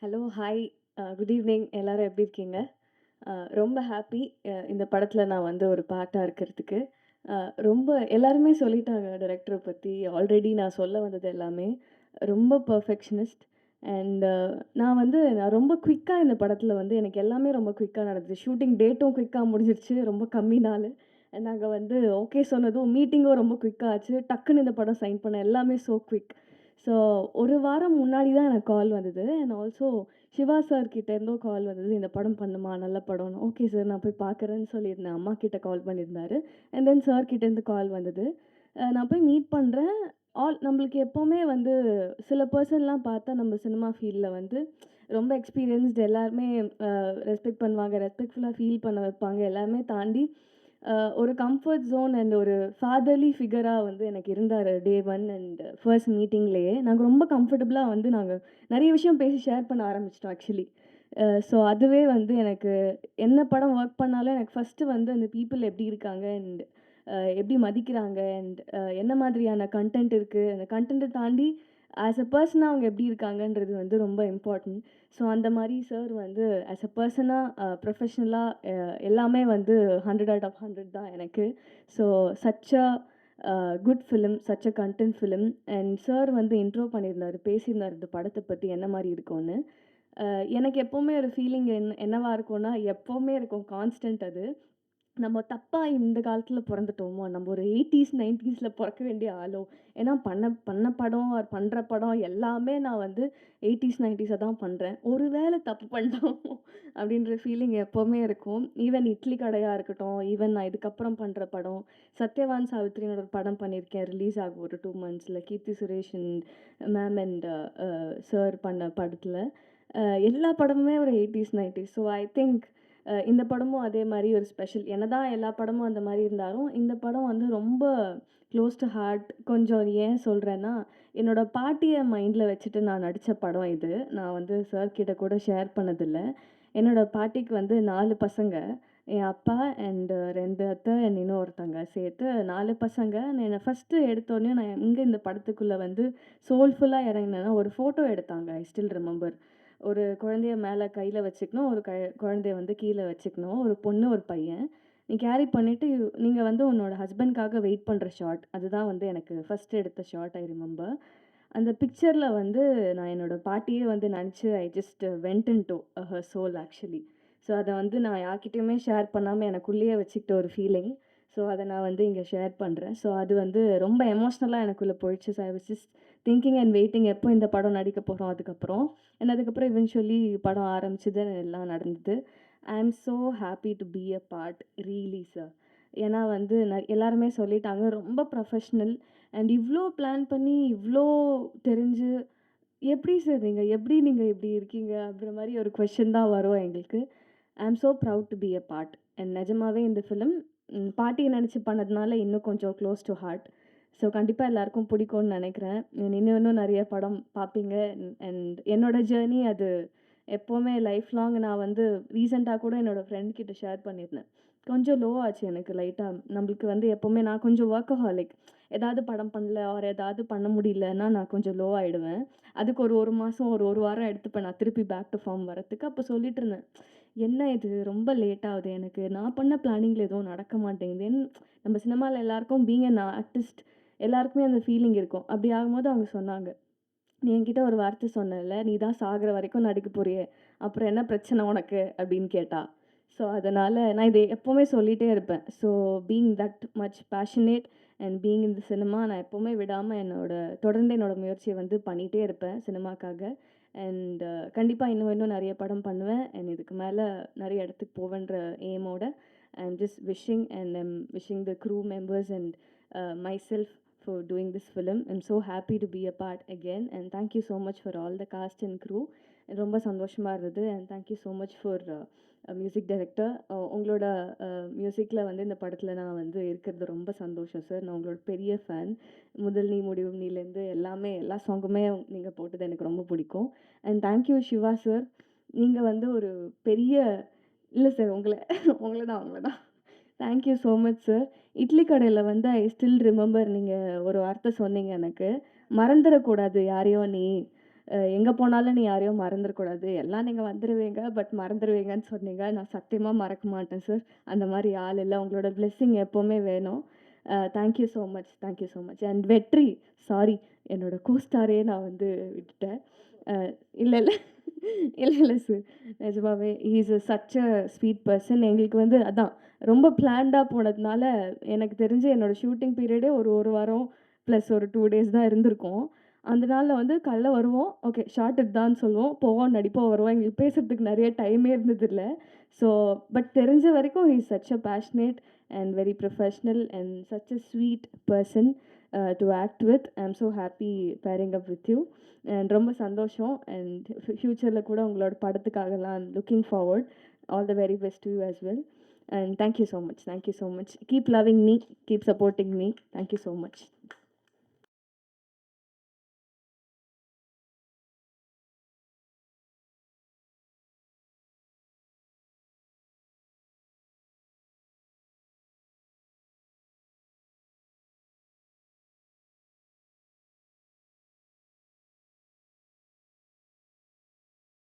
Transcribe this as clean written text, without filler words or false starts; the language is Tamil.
Hello, hi, good evening. எல்லாரும் எப்படி இருக்கீங்க? ரொம்ப ஹாப்பி இந்த படத்துல நான் வந்து ஒரு பார்ட்டா இருக்கிறதுக்கு. அ ரொம்ப எல்லாருமே சொல்லிட்டாங்க டைரக்டர பத்தி. ஆல்ரெடி நான் சொல்ல வந்தது எல்லாமே. ரொம்ப பெர்ஃபெக்ஷனிஸ்ட் அண்ட் நான் ரொம்ப குயிக்கா இந்த படத்துல வந்து எனக்கு எல்லாமே ரொம்ப குயிக்கா நடந்துச்சு. ஷூட்டிங் டேட்டும் குயிக்கா முடிஞ்சிருச்சு. ரொம்ப கம்மி நாளு. நாங்க வந்து ஓகே சொன்னதும் மீட்டிங்கும் ரொம்ப குயிக்கா ஆச்சு. டக்குன்னு இந்த படம் சைன் பண்ண எல்லாமே சோ குயிக். ஸோ, 1 வாரம் முன்னாடி தான் எனக்கு கால் வந்தது. அண்ட் ஆல்சோ சிவா சார் கிட்ட இருந்தும் கால் வந்தது. இந்த படம் பண்ணுமா, நல்ல படம்னு. ஓகே சார், நான் போய் பார்க்குறேன்னு சொல்லியிருந்தேன். அம்மா கிட்ட கால் பண்ணியிருந்தாரு. அண்ட் தென் சார் கிட்டேருந்து கால் வந்தது. நான் போய் மீட் பண்றேன். நம்மளுக்கு எப்பவுமே வந்து சில பெர்சன்லாம் பார்த்தா நம்ம சினிமா ஃபீல்ட்ல வந்து ரொம்ப எக்ஸ்பீரியன்ஸ்டு எல்லாருமே ரெஸ்பெக்ட் பண்ணுவாங்க. ரெஸ்பெக்ட்ஃபுல்லா ஃபீல் பண்ண வைப்பாங்க. எல்லாமே தாண்டி ஒரு கம்ஃபர்ட் ஜோன் அண்ட் ஒரு ஃபாதர்லி ஃபிகரா வந்து எனக்கு இருந்தாரு டே 1 அண்ட் ஃபர்ஸ்ட் மீட்டிங்லயே. நாங்க ரொம்ப கம்ஃபர்டபுளா வந்து நாங்க நெறைய விஷயம் பேசி ஷேர் பண்ண ஆரம்பிச்சுட்டோம் ஆக்சுவலி. ஸோ அதுவே வந்து எனக்கு என்ன படம் ஒர்க் பண்ணாலும் எனக்கு ஃபர்ஸ்ட்டு வந்து அந்த பீப்பிள் எப்படி இருக்காங்க அண்ட் எப்படி மதிக்கிறாங்க அண்ட் என்ன மாதிரியான கன்டென்ட் இருக்கு. அந்த கன்டென்ட்ட தாண்டி ஆஸ் அ பெர்சனா அவங்க எப்படி இருக்காங்கன்றது வந்து ரொம்ப இம்பார்ட்டன்ட். ஸோ அந்த மாரி சார் வந்து ஆஸ் அ பெர்சனா ப்ரொஃபஷ்னலா எல்லாமே வந்து 100 அவுட் ஆஃப் 100 தான் எனக்கு. So such a good film, such a content film. And sir வந்து இன்ட்ரோ பண்ணியிருந்தாரு, பேசியிருந்தாரு இந்த படத்த பத்தி என்ன மாரி இருக்கும்னு. எனக்கு எப்பவுமே ஒரு ஃபீலிங் என்னவா இருக்கும்னா, எப்பவுமே இருக்கும் கான்ஸ்டன்ட் அது. நம்ம தப்பா இந்த காலத்துல பொறந்துட்டோமோ! நம்ம ஒரு 80ஸ், 90ஸ்ல பொறக்க வேண்டிய ஆளோ! ஏன்னா பண்ண பண்ண படம், பண்ற படம் எல்லாமே நான் வந்து 80ஸ், 90ஸ தான் பண்றேன். ஒரு வேள தப்பு பண்ணிட்டோமோ! அப்டின்ற ஃபீலிங் எப்பவுமே இருக்கும். ஈவன் இட்லி கடையா இருக்கட்டும், ஈவன் நான் இதுக்கப்புறம் பண்ற படம், சத்யவான் சாவித்திரின்னு ஒரு படம் பண்ணியிருக்கேன். ரிலீஸ் ஆகும் ஒரு 2 மந்த்ஸ்ல. Keerthy Suresh and ma'am and sir பண்ண படத்துல. எல்லா படமுமே ஒரு 80ஸ், 90ஸ். ஸோ ஐ திங்க் இந்த படமும் அதே மாரி ஒரு ஸ்பெஷல். என்னதான் எல்லா படமும் அந்த மாரி இருந்தாலும், இந்த படம் வந்து ரொம்ப க்ளோஸ் டூ ஹார்ட். கொஞ்சம் ஏன் சொல்றேன்னா, என்னோட பாட்டிய மைண்ட்ல வச்சுட்டு நான் நடிச்ச படம் இது. நான் வந்து சார் கிட்ட கூட ஷேர் பண்ணதில்ல. என்னோட பாட்டிக்கு வந்து 4 பசங்க. என் அப்பா அண்ட் 2 அத்தை அண்ட் இன்னொருத்தங்க சேர்த்து 4 பசங்க. என்ன ஃபர்ஸ்ட்டு எடுத்தோனே நான் எங்க இந்த படத்துக்குள்ள வந்து சோல்ஃபுல்லா இறங்குனேன்னா, ஒரு ஃபோட்டோ எடுத்தாங்க. I still remember. ஒரு குழந்தைய மேல கையில வச்சுக்கணும். ஒரு குழந்தைய வந்து கீழ வச்சுக்கணும். ஒரு பொண்ணு, ஒரு பையன். நீ கேரி பண்ணிட்டு நீங்க வந்து உன்னோட ஹஸ்பண்ட்காக வெயிட் பண்ற ஷாட். அதுதான் வந்து எனக்கு ஃபர்ஸ்ட் எடுத்த ஷாட் ஐ ரிமெம்பர். அந்த பிக்சர்ல வந்து நான் என்னோட பாட்டியே வந்து நெனச்சு I just went into her soul actually. So அத வந்து நான் யார்கிட்டயுமே ஷேர் பண்ணாம எனக்குள்ளேயே வச்சுக்கிட்ட ஒரு ஃபீலிங். ஸோ அத நான் வந்து இங்க ஷேர் பண்றேன். ஸோ அது வந்து ரொம்ப எமோஷனலா எனக்குள்ள போயிடுச்சு. So I was just thinking and waiting எப்போ இந்த படம் நடிக்க போறோம் அதுக்கப்புறம். அண்ட் அதுக்கப்புறம் இவென்ச்சுவலி படம் ஆரம்பிச்சது எல்லாம் நடந்தது. I am so happy to be a part really sir. ஏன்னா வந்து எல்லாருமே சொல்லிட்டாங்க ரொம்ப ப்ரொஃபஷ்னல் அண்ட் இவ்ளோ பிளான் பண்ணி, இவ்ளோ தெரிஞ்சு எப்படி சார் எப்படி நீங்க இப்படி இருக்கீங்க? அப்படின்ற மாரி ஒரு கொஸ்டின் தான் வரும் எங்களுக்கு. I am so proud to be a part. And நிஜமாவே இந்த ஃபிலிம் பாட்டிய நெனச்சு பண்ணதுனால இன்னும் கொஞ்சம் க்ளோஸ் டூ ஹார்ட். ஸோ கண்டிப்பா எல்லாருக்கும் பிடிக்கும்னு நெனைக்கிறேன். இன்னும் இன்னும் நெறைய படம் பார்ப்பீங்க. அண்ட் என்னோட ஜர்னி அது எப்பவுமே லைஃப் லாங். நான் வந்து ரீசென்ட்டா கூட என்னோட ஃப்ரெண்ட் கிட்ட ஷேர் பண்ணியிருந்தேன். கொஞ்சம் லோ ஆச்சு எனக்கு லைட்டா. நம்மளுக்கு வந்து எப்பவுமே நான் கொஞ்சம் வொர்க்கஹாலிக். ஏதாவது படம் பண்ணல ஆர் ஏதாவது பண்ண முடியலன்னா நான் கொஞ்சம் லோ ஆயிடுவேன். அதுக்கு ஒரு 1 மாசம், ஒரு 1 வாரம் எடுத்துப்பேன் நான் திருப்பி பேக் டூ ஃபார்ம் வரதுக்கு. அப்ப சொல்லிட்டு இருந்தேன். என்ன இது ரொம்ப லேட் ஆகுது எனக்கு. நான் பண்ண பிளானிங்ல எதுவும் நடக்க மாட்டேங்குது. நம்ம சினிமால எல்லாருக்கும் பீயிங் அன் ஆர்டிஸ்ட் எல்லாருக்குமே அந்த ஃபீலிங் இருக்கும். அப்படி ஆகும்போது அவங்க சொன்னாங்க. "நீ என்கிட்ட ஒரு வார்த்தை சொன்னல்ல, நீ தான் சாகுற வரைக்கும் நடிக்க போறியே, அப்புறம் என்ன பிரச்சனை உனக்கு?" அப்படின்னு கேட்டா. ஸோ, அதனால நான் இத எப்பவுமே சொல்லிட்டே இருப்பேன். So, being that much passionate and being in the cinema நான் எப்பவுமே விடாம தொடர்ந்து என்னோட முயற்சிய வந்து பண்ணிட்டே இருப்பேன் சினிமாக்காக. அண்ட் கண்டிப்பா இன்னும் இன்னும் நெறைய படம் பண்ணுவேன். அண்ட் இதுக்கு மேல நெறைய இடத்துக்கு போவேன்ற எய்மோட I am just wishing and I'm wishing the crew members and myself for doing this film. I'm so happy to be a part again and thank you so much for all the cast and crew. ரொம்ப சந்தோஷமா இருந்தது and thank you so much for music director. உங்களோட மியூசிக்கில் வந்து இந்த படத்தில் நான் வந்து இருக்கிறது ரொம்ப சந்தோஷம் சார். நான் உங்களோட பெரிய ஃபேன். முதல் நீ முடிவும் நீலேருந்து எல்லாமே எல்லா சாங்குமே நீங்கள் போட்டது எனக்கு ரொம்ப பிடிக்கும். And thank you Shiva sir. நீங்கள் வந்து ஒரு பெரிய இல்ல சார் உங்கள தான். Thank you so much sir. Idli கடையில வந்து ஐ ஸ்டில் ரிமெம்பர் நீங்க ஒரு வார்த்தை சொன்னீங்க எனக்கு. "மறந்துறக்கூடாது யாரையோ நீ. எங்கே போனாலும் நீ யாரையும் மறந்துடக்கூடாது, எல்லாம் நீங்கள் வந்துடுவீங்க பட் மறந்துடுவீங்கன்னு சொன்னீங்க. நான் சத்தியமாக மறக்க மாட்டேன் சார். அந்த மாதிரி ஆள் இல்லை. உங்களோட பிளெஸ்ஸிங் எப்போவுமே வேணும். Thank you so much, thank you so much. And வெற்றி, சாரி, என்னோட கோஸ்டாரே நான் வந்து விட்டுட்டேன். இல்லை இல்லை இல்லை இல்லை சார், நிஜமாவே is such a sweet person. எங்களுக்கு வந்து அதான் ரொம்ப பிளான்டாக போனதுனால எனக்கு தெரிஞ்சு என்னோடய ஷூட்டிங் பீரியடே ஒரு ஒரு வாரம் ப்ளஸ் ஒரு 2 டேஸ் தான் இருந்திருக்கும். அந்த நாளில் வந்து காலைல வருவோம், ஓகே ஷார்ட் இதுதான்னு சொல்லுவோம், போவோம், நடிப்போம், வருவோம். எங்களுக்கு பேசுறதுக்கு நிறைய டைமே இருந்ததில்ல. ஸோ பட் தெரிஞ்ச வரைக்கும் he is such a passionate and very professional and such a sweet person to act with. I am so happy pairing up with you. And ரொம்ப சந்தோஷம். அண்ட் ஃப்யூச்சரில் கூட உங்களோட படத்துக்காகலாம் I'm looking forward. All the very best to you as well. And thank you so much. Thank you so much. Keep loving me. Keep supporting me. Thank you so much.